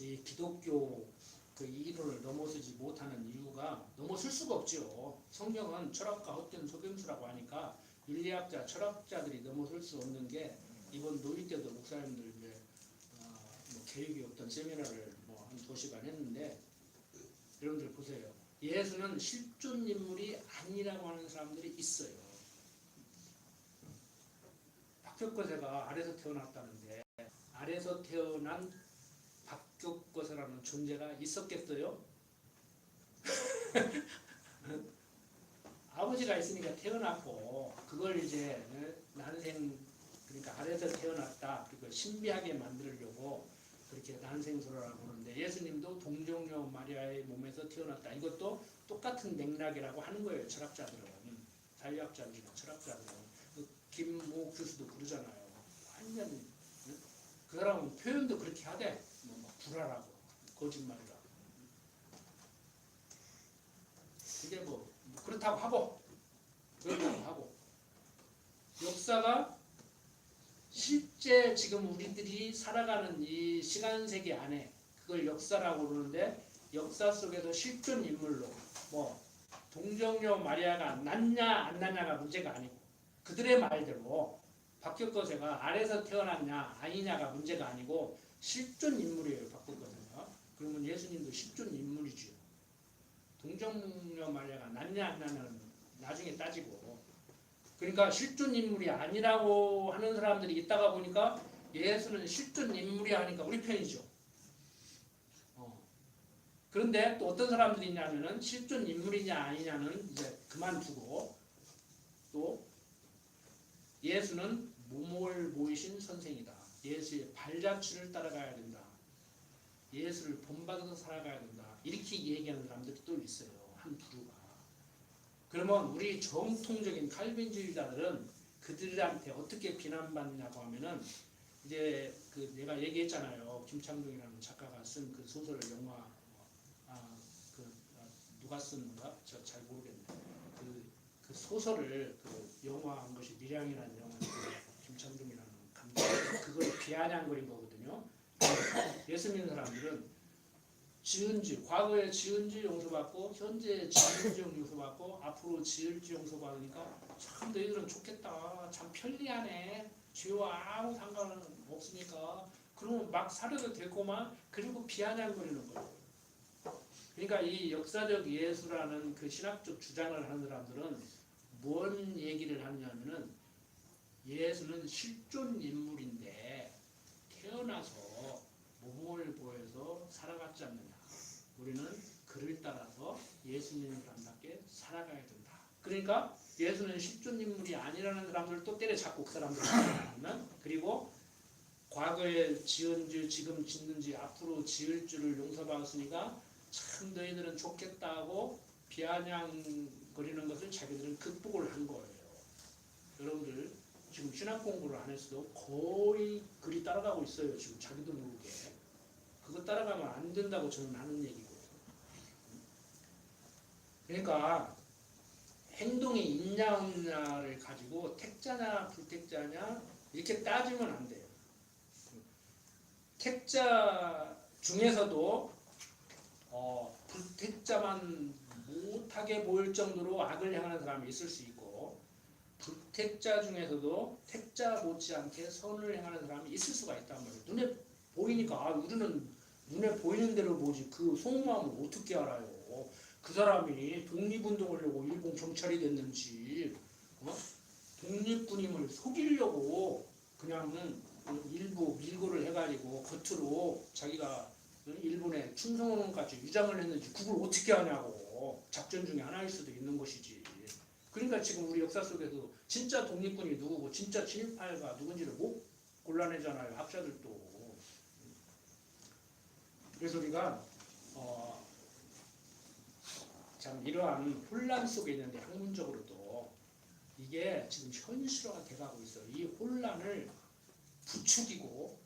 이 기독교 그 이론을 넘어서지 못하는 이유가 넘어설 수가 없죠. 성경은 철학과 헛된 소경수라고 하니까 윤리학자, 철학자들이 넘어설 수 없는 게 이번 노이 때도 목사님들 이제 뭐 계획이 없던 세미나를 뭐 한 2시간 했는데 여러분들 보세요. 예수는 실존 인물이 아니라고 하는 사람들이 있어요. 박격거세가 아래서 태어났다는데 아래서 태어난 박격거세라는 존재가 있었겠어요? 아버지가 있으니까 태어났고 그걸 이제 난생 그러니까 아래서 태어났다 그리고 신비하게 만들려고 그렇게 난생소라라고 하는데 예수님도 동정녀 마리아의 몸에서 태어났다. 이것도 똑같은 맥락이라고 하는 거예요. 철학자들은 자유학자들이나 철학자들은 김모 교수도 그러잖아요. 완전 그 사람은 표현도 그렇게 하대. 뭐 불화라고 거짓말이라고. 그게 뭐 그렇다고 하고 역사가 실제 지금 우리들이 살아가는 이 시간세계 안에 그걸 역사라고 그러는데 역사 속에서 실존 인물로 뭐 동정녀 마리아가 낳냐 안 낳냐가 문제가 아니고 그들의 말대로 박격거세가 아래서 태어났냐 아니냐가 문제가 아니고 실존 인물이에요. 박격거세가. 그러면 예수님도 실존 인물이죠. 동정녀 마리아가 낳냐 안 낳냐는 나중에 따지고 그러니까 실존 인물이 아니라고 하는 사람들이 있다가 보니까 예수는 실존 인물이 아니까 우리 편이죠. 그런데 또 어떤 사람들이 있냐면은 실존 인물이냐 아니냐는 이제 그만두고 또 예수는 모모를 보이신 선생이다. 예수의 발자취를 따라가야 된다. 예수를 본받아서 살아가야 된다. 이렇게 얘기하는 사람들이 또 있어요. 한 부류가. 그러면 우리 정통적인 칼빈주의자들은 그들한테 어떻게 비난받느냐고 하면은 이제 그 내가 얘기했잖아요. 김창동이라는 작가가 쓴 그 소설을 영화 누가 쓴가 저 잘 모르겠네. 그 소설을 그 영화한 것이 밀양이라는 영화인데 김창동이라는 감독이 그걸 비아냥거린 거거든요. 예수 믿는 사람들은 지은 죄, 과거에 지은 죄 용서받고 현재 지은 죄 용서받고 앞으로 지을 죄 용서받으니까 참 너희들은 좋겠다. 참 편리하네. 죄와 아무 상관은 없으니까 그러면 막 살아도 되고만 그리고 비아냥거리는 거예요. 그러니까 이 역사적 예수라는 그 신학적 주장을 하는 사람들은 뭔 얘기를 하냐면은 예수는 실존 인물인데 태어나서 모범을 보여서 살아갔지 않느냐. 우리는 그를 따라서 예수님을 사람답게 살아가야 된다. 그러니까 예수는 실존 인물이 아니라는 사람들도 때려잡고 그 사람들을 그리고 과거에 지은 죄, 지금 짓는 죄, 앞으로 지을 죄를 용서받았으니까 참 너희들은 좋겠다고 비아냥거리는 것을 자기들은 극복을 한 거예요. 여러분들 지금 신학 공부를 안 했어도 거의 그리 따라가고 있어요. 지금 자기도 모르게. 그거 따라가면 안 된다고 저는 하는 얘기고. 그러니까 행동이 있냐 없냐를 가지고 택자냐 불택자냐 이렇게 따지면 안 돼요. 택자 중에서도 불택자만 못하게 보일 정도로 악을 행하는 사람이 있을 수 있고 불택자 중에서도 택자 못지않게 선을 행하는 사람이 있을 수가 있단 말이에요. 눈에 보이니까 우리는 눈에 보이는 대로 보지 그 속마음을 어떻게 알아요. 그 사람이 독립운동을 하려고 일본 경찰이 됐는지 독립군임을 속이려고 그냥 일부 밀고를 해가지고 겉으로 자기가 일본에 충성원까지 유장을 했는지 그걸 어떻게 하냐고. 작전 중에 하나일 수도 있는 것이지. 그러니까 지금 우리 역사 속에서 진짜 독립군이 누구고 진짜 친일파가 누군지를 못 골라내잖아요. 학자들도. 그래서 우리가 참 이러한 혼란 속에 있는데 학문적으로도 이게 지금 현실화가 돼가고 있어요. 이 혼란을 부추기고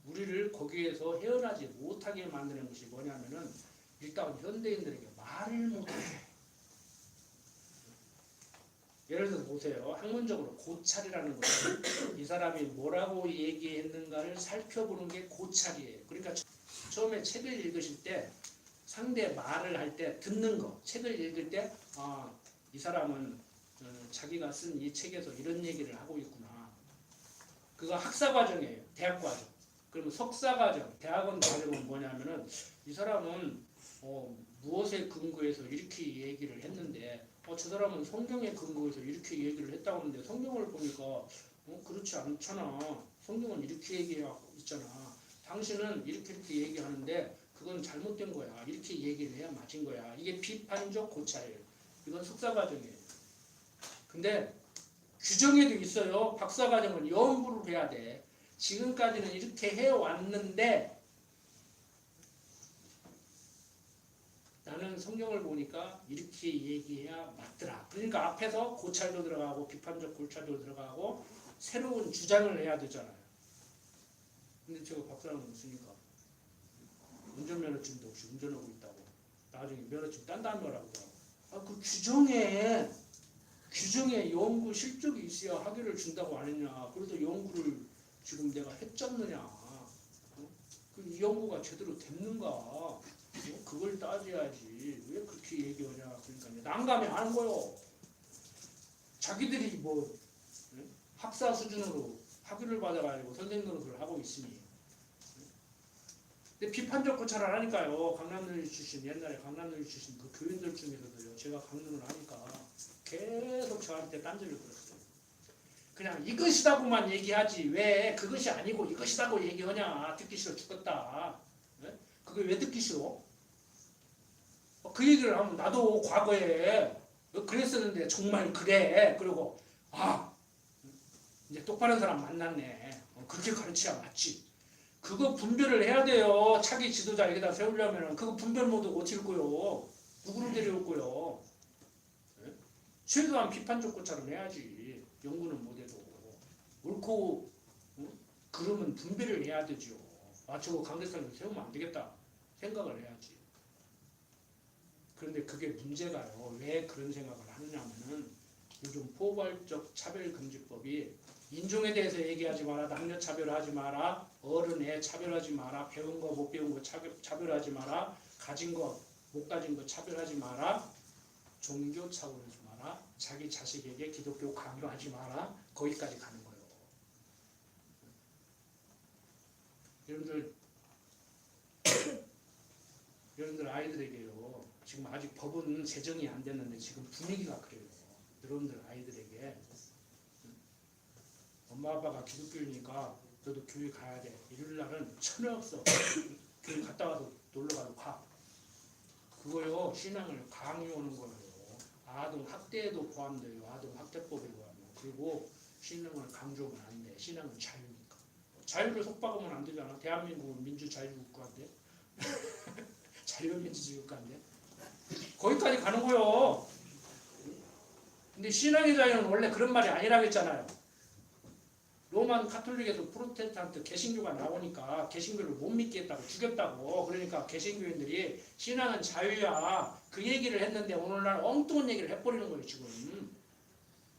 우리를 거기에서 헤어나지 못하게 만드는 것이 뭐냐면은 일단 현대인들에게 말을 못하게. 예를 들어서 보세요. 학문적으로 고찰이라는 것은 이 사람이 뭐라고 얘기했는가를 살펴보는 게 고찰이에요. 그러니까 처음에 책을 읽으실 때 상대 말을 할 때 듣는 거. 책을 읽을 때 이 사람은 자기가 쓴 이 책에서 이런 얘기를 하고 있구나. 그거 학사 과정이에요. 대학 과정. 그러면 석사 과정, 대학원 과정은 뭐냐면은 이 사람은 무엇에 근거해서 이렇게 얘기를 했는데 저 사람은 성경에 근거해서 이렇게 얘기를 했다고 하는데 성경을 보니까 그렇지 않잖아. 성경은 이렇게 얘기하고 있잖아. 당신은 이렇게 얘기하는데 그건 잘못된 거야. 이렇게 얘기를 해야 맞은 거야. 이게 비판적 고찰이에요. 이건 석사 과정이에요. 근데 규정에도 있어요. 박사 과정은 연구를 해야 돼. 지금까지는 이렇게 해왔는데 나는 성경을 보니까 이렇게 얘기해야 맞더라. 그러니까 앞에서 고찰도 들어가고 비판적 고찰도 들어가고 새로운 주장을 해야 되잖아요. 근데 제가 박사는 없으니까 운전면허증도 없이 운전하고 있다고. 나중에 면허증 딴다는 거라고. 그 규정에 연구 실적이 있어야 학위를 준다고 안 했냐. 그래서 연구를 지금 내가 했잖느냐. 이 연구가 제대로 됐는가. 그걸 따져야지. 왜 그렇게 얘기하냐. 그러니까 난감해 하는 거요. 자기들이 학사 수준으로 학위를 받아가지고 선생 노릇을 하고 있으니. 근데 비판적 고찰을 하니까요. 강남여대 출신, 옛날에 강남여대 출신 그 교인들 중에서도요. 제가 강론을 하니까 계속 저한테 딴소리를 들었어요. 그냥 이것이다고만 얘기하지 왜 그것이 아니고 이것이다고 얘기하냐. 듣기 싫어 죽겠다. 네? 그게 왜 듣기 싫어? 그 얘기를 하면 나도 과거에 그랬었는데 정말 그래. 그리고 이제 똑바른 사람 만났네. 그렇게 가르쳐야 맞지. 그거 분별을 해야 돼요. 차기 지도자 여기다 세우려면 그거 분별 모두 어떻게 거요. 누구를 데려올 거요. 네? 최소한 비판적 고찰은 해야지. 연구는 못해도 옳고 그러면 분별을 해야 되죠. 저거 강대상에 세우면 안 되겠다 생각을 해야지. 그런데 그게 문제가요. 왜 그런 생각을 하느냐면은 요즘 포괄적 차별금지법이 인종에 대해서 얘기하지 마라, 남녀 차별하지 마라, 어른 애 차별하지 마라, 배운 거 못 배운 거 차별하지 마라, 가진 거 못 가진 거 차별하지 마라, 종교 차별하지 마라, 자기 자식에게 기독교 강요하지 마라, 거기까지 가는 거예요. 여러분들 아이들에게요. 지금 아직 법은 제정이 안 됐는데 지금 분위기가 그래요. 여러분들 아이들에게 엄마 아빠가 기독교이니까 너도 교회 가야 돼. 일요일 날은 천에 없어. 교회 갔다 와서 놀러 가도 가. 그거요. 신앙을 강요하는 거예요. 아동 학대에도 포함돼요. 아동 학대법에 포함해요. 그리고 신앙을 강조하면 안 돼. 신앙은 자유니까. 자유를 속박하면 안 되잖아. 대한민국은 민주자유국가인데. 자유민주주의국가인데. 거기까지 가는 거요. 근데 신앙의 자유는 원래 그런 말이 아니라고 했잖아요. 로만 카톨릭에서 프로테스탄트 개신교가 나오니까 개신교를 못 믿겠다고 죽였다고. 그러니까 개신교인들이 신앙은 자유야 그 얘기를 했는데 오늘날 엉뚱한 얘기를 해버리는 거예요. 지금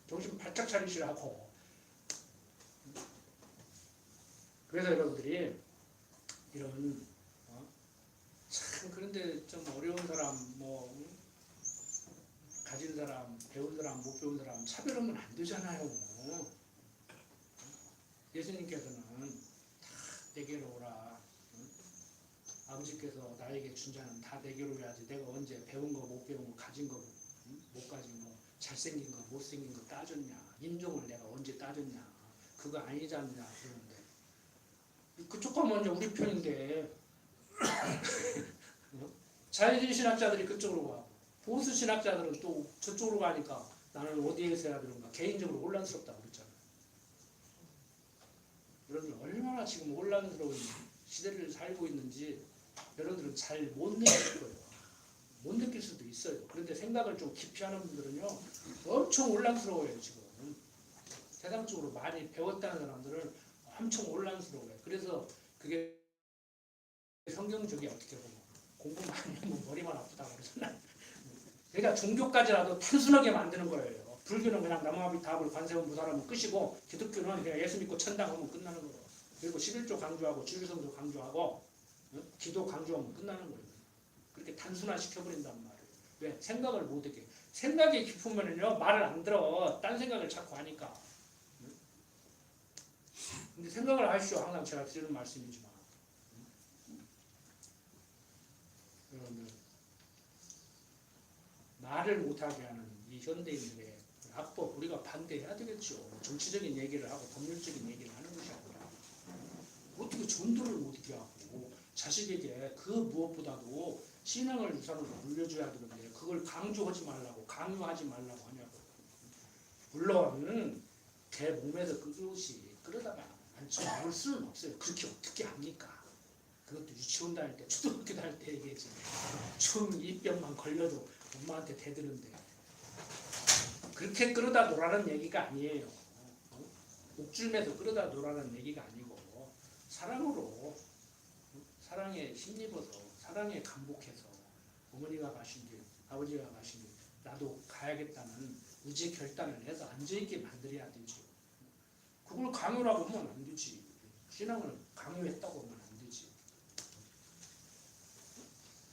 정신 바짝 차리시라고. 그래서 여러분들이 이런 참 그런데 좀 어려운 사람 가진 사람, 배운 사람, 못 배운 사람 차별하면 안 되잖아요. 예수님께서는 다 내게로 오라. 아버지께서 나에게 준 자는 다 내게로 오야지. 내가 언제 배운 거, 못 배운 거, 가진 거, 못 가진 거, 잘생긴 거, 못생긴 거 따졌냐. 인종을 내가 언제 따졌냐. 그거 아니지 않냐. 그러는데 그쪽 가면 이제 우리 편인데 자유주의 신학자들이 그쪽으로 가고 보수 신학자들은 또 저쪽으로 가니까 나는 어디에서 해야 되는가 개인적으로 혼란스럽다고 그랬잖아요. 여러분 얼마나 지금 혼란스러운 시대를 살고 있는지 여러분들은 잘 못 느낄 거예요. 못 느낄 수도 있어요. 그런데 생각을 좀 깊이 하는 분들은요 엄청 혼란스러워요. 지금 세상적으로 많이 배웠다는 사람들은 엄청 혼란스러워요. 그래서 그게 성경적이 어떻게 보면 공부 많이 하면 머리만 아프다고 그러잖아요. 그러니까 종교까지라도 단순하게 만드는 거예요. 불교는 그냥 남아비 답을 관세음 무사하면 끝이고 기독교는 그냥 예수 믿고 천당하면 끝나는 거예요. 그리고 11조 강조하고 주일성조 강조하고 기도 강조하면 끝나는 거예요. 그렇게 단순화시켜버린단 말이에요. 왜? 생각을 못하게. 생각이 깊으면요 말을 안 들어. 딴 생각을 자꾸 하니까. 근데 생각을 하시오. 항상 제가 드리는 말씀이지만 여러분들 말을 못하게 하는 이 현대인들의 악법 우리가 반대해야 되겠죠. 정치적인 얘기를 하고 법률적인 얘기를 하는 것이 아니라 어떻게 전도를 못하게 하고 자식에게 그 무엇보다도 신앙을 유산으로 물려줘야 되는데 그걸 강조하지 말라고 강요하지 말라고 하냐고. 물론 제 몸에서 그것이 끌어다가 나올 수는 없어요. 그렇게 어떻게 합니까? 그것도 유치원 다닐 때 초등학교 다닐 때 얘기했지. chung 입병만 걸려도 엄마한테 대드는데 그렇게 끌어다 놓으라는 얘기가 아니에요. 옥줄매서 끌어다 놓으라는 얘기가 아니고 사랑으로 사랑에 힘입어서 사랑에 감복해서 어머니가 가신 길 아버지가 가신 길 나도 가야겠다는 의지 결단을 해서 앉아있게 만들어야 되죠. 그걸 강요라고 하면 안 되지. 신앙을 강요했다고 하면 안 되지.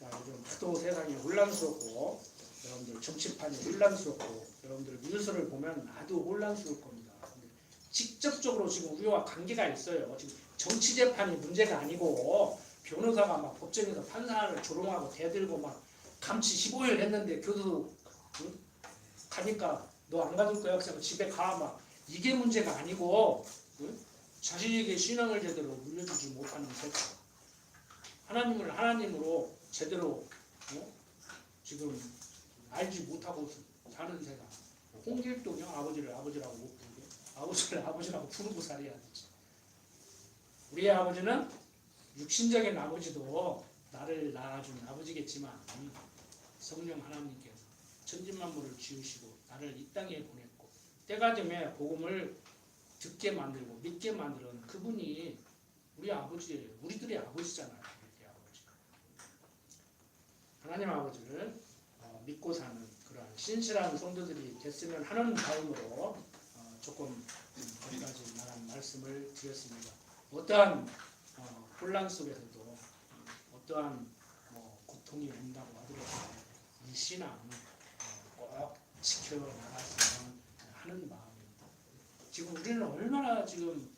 자, 요즘 하도 세상이 혼란스럽고 여러분들 정치판이 혼란스럽고 여러분들 뉴스를 보면 나도 혼란스러울 겁니다. 근데 직접적으로 지금 우리와 관계가 있어요. 지금 정치 재판이 문제가 아니고 변호사가 막 법정에서 판사를 조롱하고 대들고 막 감치 15일 했는데 교수 응? 가니까 너 안 가줄 거야? 그래서 집에 가 막 이게 문제가 아니고 응? 자신에게 신앙을 제대로 물려주지 못하는 세상 하나님을 하나님으로 제대로 지금 알지 못하고 사는 세상 홍길동이요? 아버지를 아버지라고 못 부르게 아버지를 아버지라고 부르고 살아야 되지. 우리의 아버지는 육신적인 아버지도 나를 낳아준 아버지겠지만 성령 하나님께서 천지만물을 지으시고 나를 이 땅에 보냈고 때가 되면 복음을 듣게 만들고 믿게 만드는 그분이 우리 아버지예요. 우리들의 아버지잖아요. 우리의 아버지. 하나님 아버지를 믿고 사는 그러한 신실한 성도들이 됐으면 하는 마음으로 조금 거기까지 나간 말씀을 드렸습니다. 어떠한 혼란 속에서도 어떠한 고통이 온다고 하더라도 이 신앙 꼭 지켜나갔으면 하는 마음입니다. 지금 우리는 얼마나 지금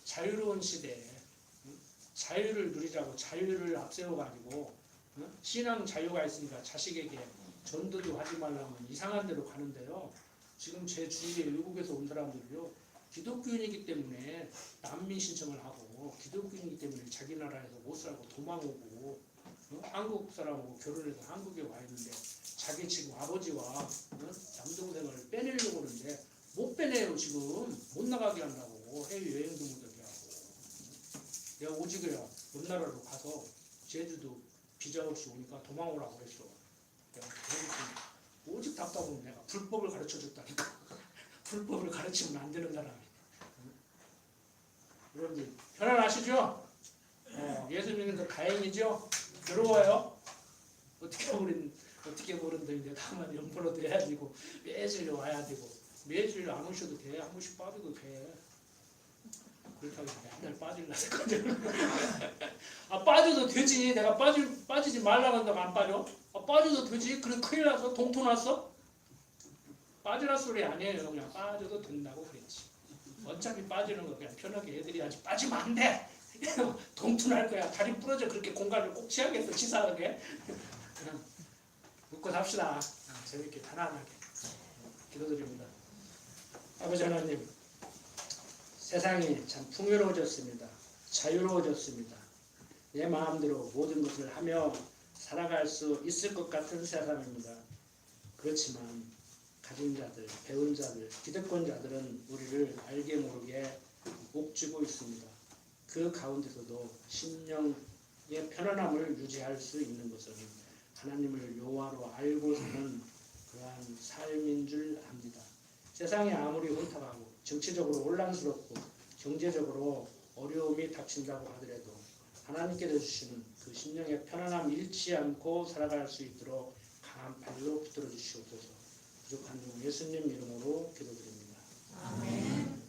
자유로운 시대에 자유를 누리자고 자유를 앞세워가지고 신앙 자유가 있으니까 자식에게 전도도 하지 말라면 이상한 데로 가는데요. 지금 제 주위에 외국에서 온 사람들이요. 기독교인이기 때문에 난민 신청을 하고 기독교인이기 때문에 자기 나라에서 못 살고 도망오고 한국 사람하고 결혼해서 한국에 와 있는데 자기 지금 아버지와 남동생을 빼내려고 하는데 못 빼내요. 지금 못 나가게 한다고 해외여행도 못하게 하고 내가 오직이야 옆 나라로 가서 제주도 비자 없이 오니까 도망오라고 그랬어. 내가 오직 답답하면 내가 불법을 가르쳐줬다니까. 불법을 가르치면 안 되는 사람이. 여러분들 편안하시죠? 예수 믿는 거 다행이죠? 괴로워요? 어떻게 모른다는데 다만 연보로도 해야 되고 매주일 와야 되고 매주일 안 오셔도 돼. 한 번씩 빠져도 돼. 그렇다고 맨날 빠질라 했거든. 빠져도 되지. 내가 빠지지 말라고 한다고 안 빠져? 빠져도 되지. 그래 큰일 났어? 동토 났어? 빠지라 소리 아니에요. 그냥 빠져도 된다고 그랬지. 어차피 빠지는 거 그냥 편하게 애들이 하지. 빠지면 안 돼. 동토 날 거야. 다리 부러져. 그렇게 공간을 꼭 취하겠어. 치사하게. 그냥 웃고 삽시다. 재밌게 편안하게. 기도드립니다. 아버지 하나님 세상이 참 풍요로워졌습니다. 자유로워졌습니다. 내 마음대로 모든 것을 하며 살아갈 수 있을 것 같은 세상입니다. 그렇지만 가진 자들, 배운 자들, 기득권 자들은 우리를 알게 모르게 옥죄고 있습니다. 그 가운데서도 심령의 편안함을 유지할 수 있는 것은 하나님을 여호와로 알고 사는 그러한 삶인 줄 압니다. 세상이 아무리 혼탁하고 정치적으로 혼란스럽고 경제적으로 어려움이 닥친다고 하더라도 하나님께서 주시는 그 심령의 편안함 잃지 않고 살아갈 수 있도록 강한 발로 붙들어 주시옵소서. 부족한 중 예수님 이름으로 기도드립니다. 아멘.